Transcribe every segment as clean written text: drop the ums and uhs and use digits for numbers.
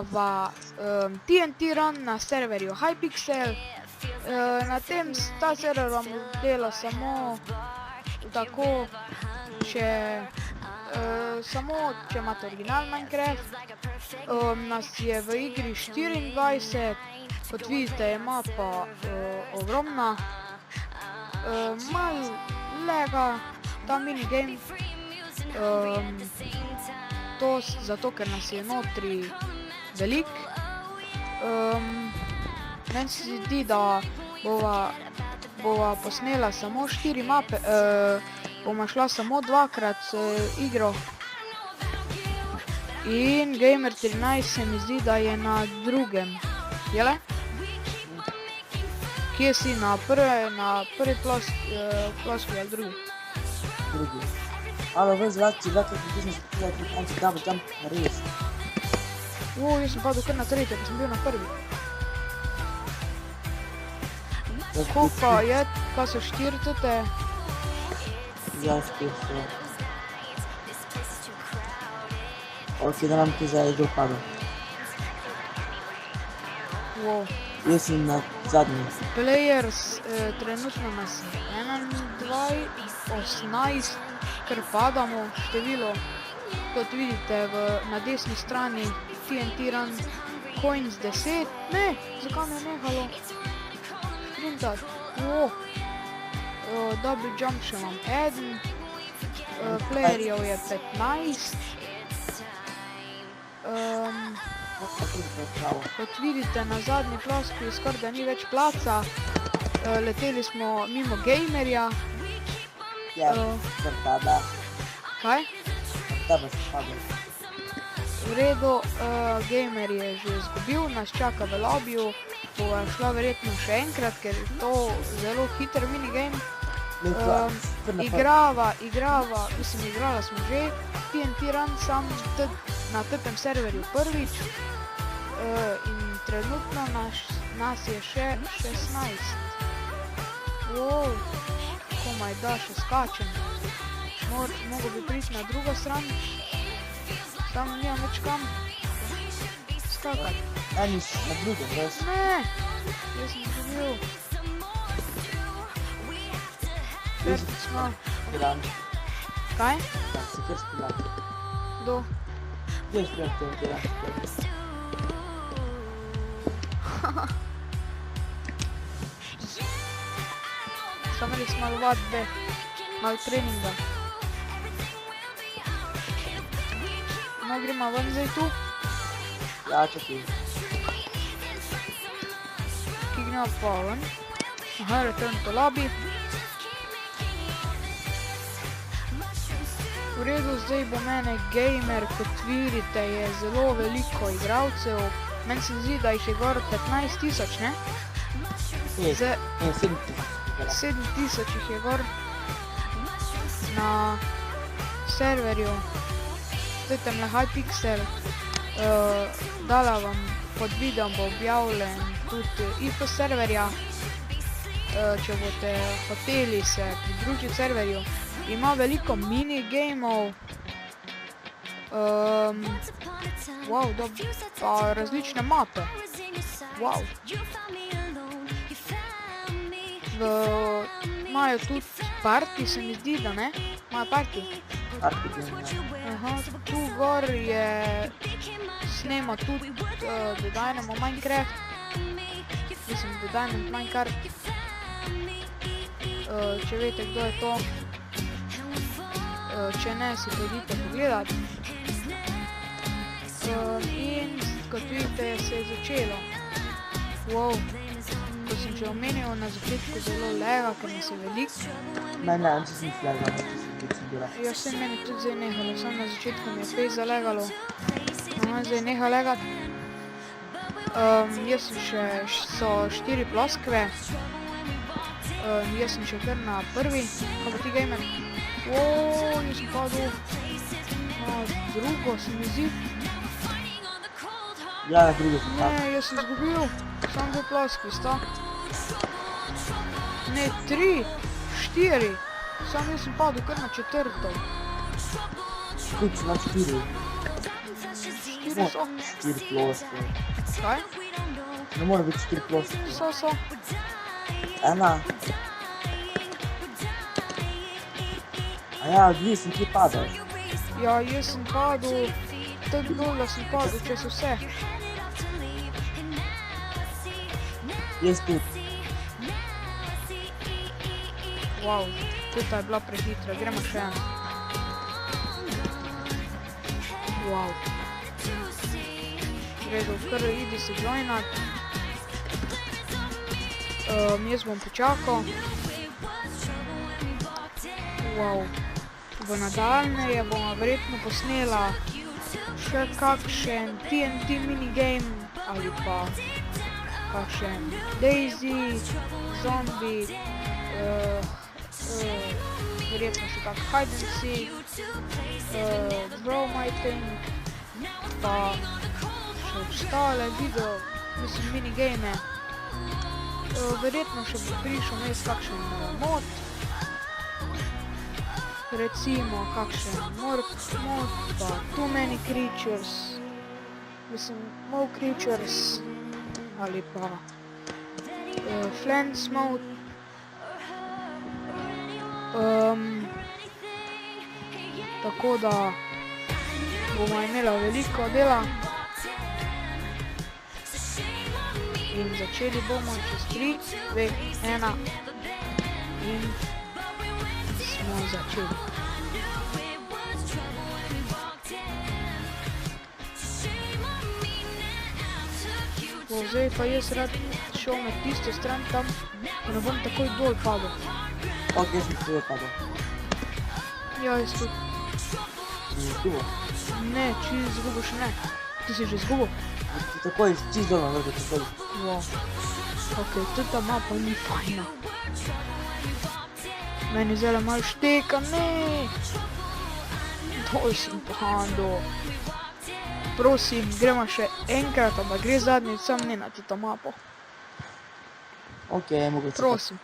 imava TNT Run na serverju Hypixel. Na tem ta server vam dela samo tako, samo če imate original Minecraft. Nas je v igri 24, kot vidite je mapa ogromna. Malo lega ta minigame, to zato, ker nas je notri velik. Meni se zdi, da bova posnela samo 4 mape, bova šla samo 2-krat igro. In Gamer13 se mi zdi, da je na drugem, jele? Kje si, na prvi ploskvi ali drugi? Drugi. Alo, vezi, vlaci, pritisni se tukaj, konci double jump na res. Jaz sem padel kar na tretje, pa sem bil na prvi. Kako pa je, kaj so 4 tete? Ja, 4 so. Ok, da nam ti zdaj že upadel. Wow. Jaz sem na zadnji. Players, trenutno nas je 18, ker padamo število. Kot vidite na desni strani TNT Run Coins 10. Ne, zakaj mi je nehalo sprintati? Double jump še imam 1. Playerjev je 15. Kot vidite na zadnji ploskvi skoraj da ni več placa. Leteli smo mimo gamerja. Ja, da. Kaj? Da bo se padel. V redu, gamer je že izgubil, nas čaka v lobiju. Bova šla verjetno še enkrat, ker je to zelo hiter minigame. Igrala smo že TNT Run sam na tem serverju prvič. In trenutno nas je še 16. Wow, komaj da še skačem. Mogo bi priti na drugo stran. Samo nimam več kam skakati. Eniš na drugem, res? Ne, jaz sem dobil. Vertic smo. Kaj? Ja, si kjer spilati. Kdo? Kjer spilati tem tiran? Samo res malo vadbe, malo treninga. No, gremo ven zdaj tu. Ja, čakaj. Ki gremo pa ven. Aha, return to lobby. V redu, zdaj bo mene gamer, kot vidite, je zelo veliko igralcev. Meni se zdi, da jih je gor 15,000, ne? 7,000 jih je gor na serverju. Zdaj temle Hypixel, dala vam pod videom bo objavljen tudi IP serverja. Če boste hoteli se pridružiti serverju. Ima veliko minigameov. Wow, dobro. Pa različne mape. Wow. Imajo tudi party, se mi zdi, da ne? Imajo party. Aha, tu gor je snema tudi The Dynamo Minecraft. Mislim, The Dynamo Minecraft. Če veste, kdo je to. Če ne, si pojdite pogledati. In kot vidite, se je začelo. Wow. Ko sem že omenil na začetku zelo lega, ker nas je velik. Ne, če sem slegala, če sem biti bila. Ja, se meni tudi zdaj nehalo, samo na začetku mi je fejs zalegalo. Aha, zdaj neha legati. Jaz sem so 4 ploskve. Jaz sem še kar na prvi. Kaj pa ti gamer? Jaz sem padel na drugo, se mi zdi. Ja, na drugo sem padel. Ne, jaz sem izgubil. Samo 2 ploskvi sta. Ne, 3, 4. Sam jaz sem padel kar na 4. Kuč, na 4. Štiri so. 4 ploske. Kaj? Ne more biti 4 ploske. So. Ena. A ja, odvisno, ki padaš. Ja, jaz sem padel, tako dol, da sem padel čez vse. Jaz tudi. Wow, tuta je bila prehitra, gremo še eno. Wow. V redu, kar idi se joinat. Jaz bom počakal. Wow. V nadaljnje bomo verjetno posnela še kakšen TNT minigame ali pa kakšen Daisy, Zombie, verjetno še kak Hide and Seek, Draw My Thing, pa še ostale video, mislim minigame. Verjetno še bo prišel mes kakšen mod, recimo kakšen Morph mod, pa Too Many Creatures, mislim More Creatures, ali pa Flens mod. Tako da bomo imela veliko dela in začeli bomo čez 3, 2, 1 in smo začeli. Zdaj pa jaz rad šel na tisto stran tam, da ne bom takoj dol padel. Ok, jaz sem tudi padel. Ja, jaz tudi. Si izgubil? Ne, čist izgubil še ne. Ti si že izgubil? Ti takoj čist dol na vrhu takoj. Wow. Ok, tuta mapa ni fajna. Meni zdaj malo šteka, ne. Dol sem padel. Prosim, gremo še enkrat, ampak gre zadnjič sam ne na tuto mapo. Ok, mogoče. Prosim.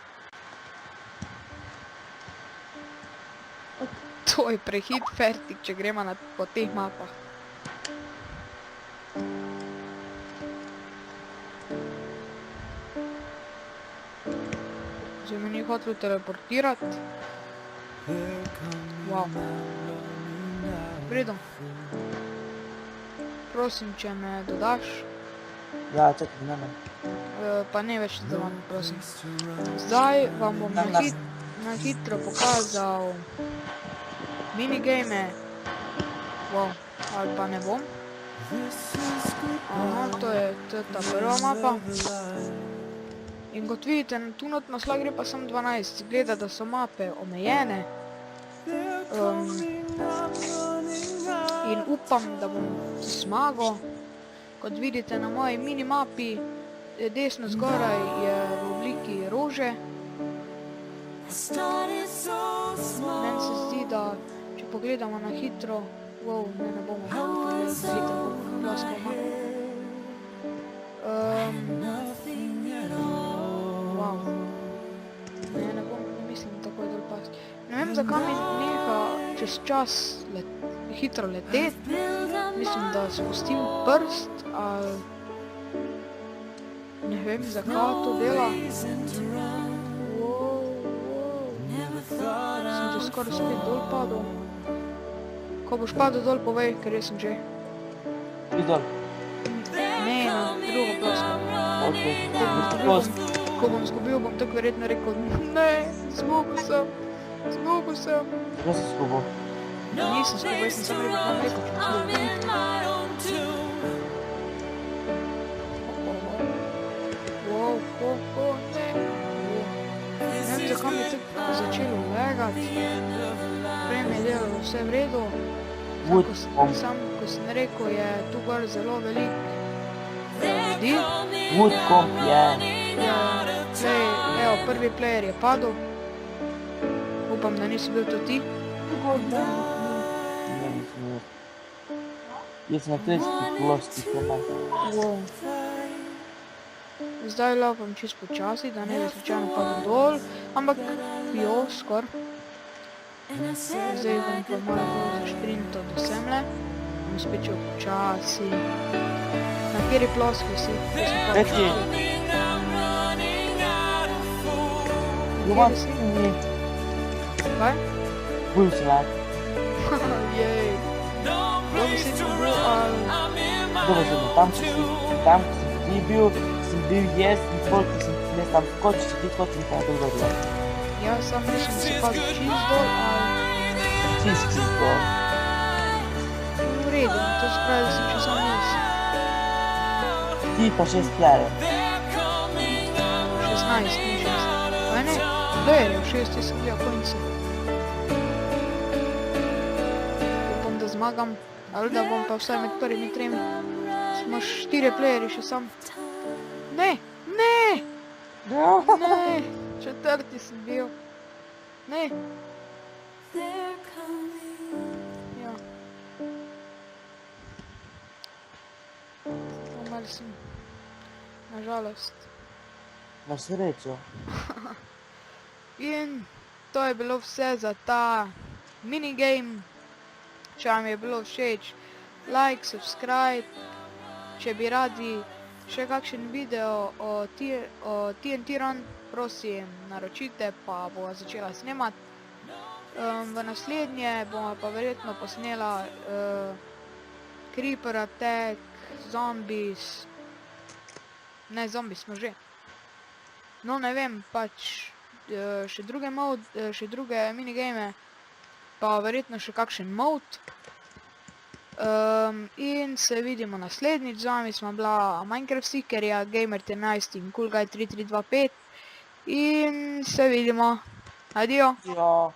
To je prehit fertik, če gremo po teh mapah. Zdaj me ni hotel teleportirati. Wow. Vredo. Prosim, če me dodaš. Ja, čakaj, ne. Pa ne več za vami, prosim. Zdaj vam bom na hitro pokazal minigame. Wow, ali pa ne bom. Aha, to je ta prva mapa. In kot vidite, tu not naslov gre pa samo 12. Gleda, da so mape omejene. In upam, da bom zmagal. Kot vidite na moji minimapi, desno zgoraj je v obliki rože. Meni se zdi, da če pogledamo na hitro, wow, ne bomo pogledali hitro, bomo glasko wow. Ne mislim takoj dol pasti. Ne vem, zakaj mi neha čez čas hitro leteti. Mislim, da spustim prst, ali ne vem, zakaj to dela. Sem že skoraj spet dol padel. Ko boš padel dol, povej, ker jaz sem že. Ti dol. Ne, na drugo plosko. Ko bom zgubil, bom tako verjetno rekel, ne, zgubil sem. Jaz sem zgubil. Nisem zgubil, jaz sem samo rekel, če bom zgubil. Ne. Ne vem, zakaj mi je tako začelo legati. Prej mi je delalo vse v redu. Sam, ko sem rekel, je tu gor zelo veliko ljudi. Woodcomb je. Evo, prvi player je padel. Upam, da nisi bil to ti. Ne, nisem bil. Jaz sem na 30 ploskih komaj. Wow. Zdaj laupam čist počasi, da ne bi slučajno padel dol, ampak jo, skor. Zdaj bom pa malo bolj zašprintal do semle. smo spet šel počasi. Na kateri ploskvi si? Tretji. Doma si ni. Kaj? Bil si lak. Jej. Dobro si bil, ali... Dobro si bil, tam si ti bil, sem bil jaz in koliko sem jaz tam skočil, si ti skočil, kaj je drugo bilo. Ja, sam mislim, da si padel čist dol, ali... Čist dol. V redu, to se pravi, da sem šel sam jaz. Ti pa 6 playerjev. 16, ni 6. Kaj ne? Playerjev, 6 sem gledal konci. Upam, da zmagam, ali da bom pa vsaj med prvimi 3. Smo 4 playerji še sam. Ne! Ne! Ne! 4. sem bil. Ne! Ja. Umrl sem. Nažalost. Na srečo. In to je bilo vse za ta minigame. Če vam je bilo všeč, like, subscribe. Če bi radi še kakšen video o TNT Run, prosim, naročite, pa bova začela snemati. V naslednje bomo pa verjetno posnela Creeper Attack, Zombies. Ne, Zombies smo že. No, ne vem, pač še druge minigame, pa verjetno še kakšen mode. In se vidimo naslednjič. Z vami smo bila Minecraft Seekerja, Gamer13 in Coolguy3325. In se vidimo. Adijo. Ja.